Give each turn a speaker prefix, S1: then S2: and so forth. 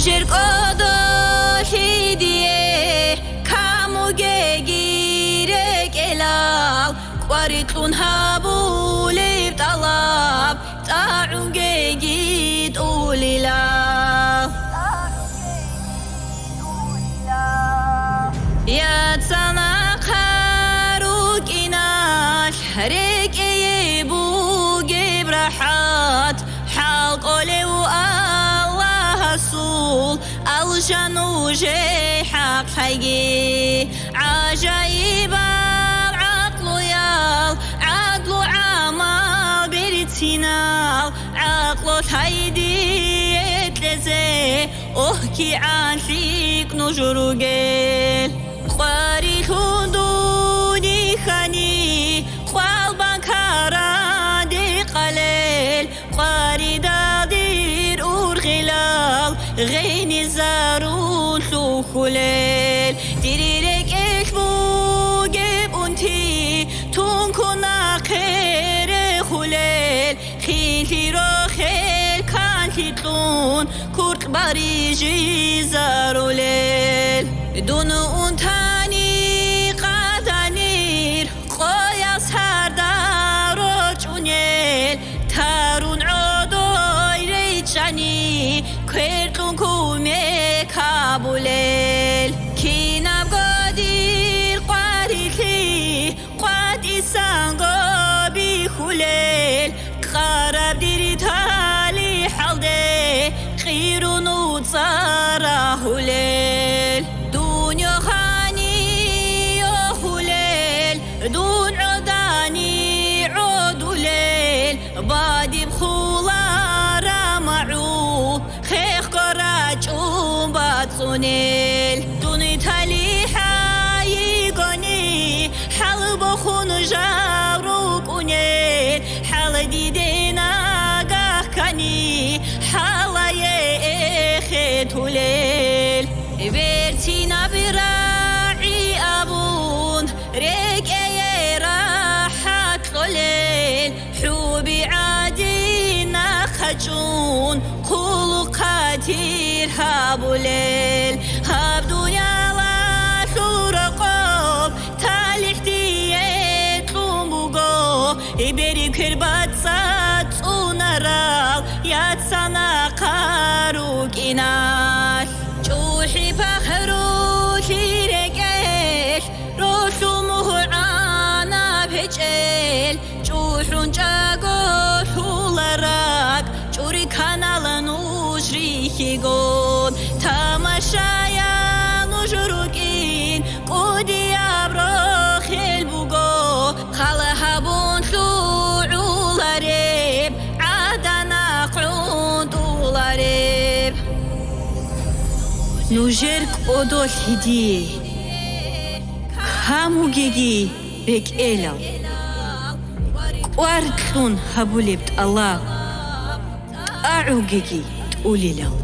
S1: Nujer kodo hidie kamuge girek elal Qaritlun habulib talab ta'unge gid ulilal Yatsana qaruk inash Rekeye bu gebrahat Halq olev Allah Rasul Al-janu haq haygi Ajaib al-aqlu yal Adlu amal beritinal Aqlu haydi etleze Oh ki anlik nujurugel Qari hududi khani Qal bankara di qalel Qari dadir urghilal Ghini zarun lukulel Dirirek ekbu geb unti Tunkuna khere khulel Khili rokhel kan hitlun Kurt bariji zarulel Dunu untani qadanir Qoya sardaro chunel Tarun odoy rechani Kwertun kume kabulel Kinab godir qarikhi Qad isango bi khulel Qarab diri tali halde Qirun utsara hulel Dunya khani yo hulel Dun udani udulel Badib khulara ma'u Khekh qarach umbat sunel Duni tali hayigoni Halbo khun jaruk unel Hal didena gahkani Halaye khetulel Vertina bira'i abun Rekeye rahat lolel Hubi adina khachun Kulu qatir habulel Hab dunyala shuraqob Talih diyet lumugo Iberi kirbatsat unaral Yatsana qaruk inash Chuhi fakhru shirekesh Roshumuhu ana bhechel Chuhun chago shularak Churi kanalan ujrihigon Tamashaya nujurukin Qudi abrokhel bugo Khalahabun shu'ularib Adana qundularib Nujer kodo hidie Kamugegi bek elal Qwartlun habulibt Allah A'ugegi ulilal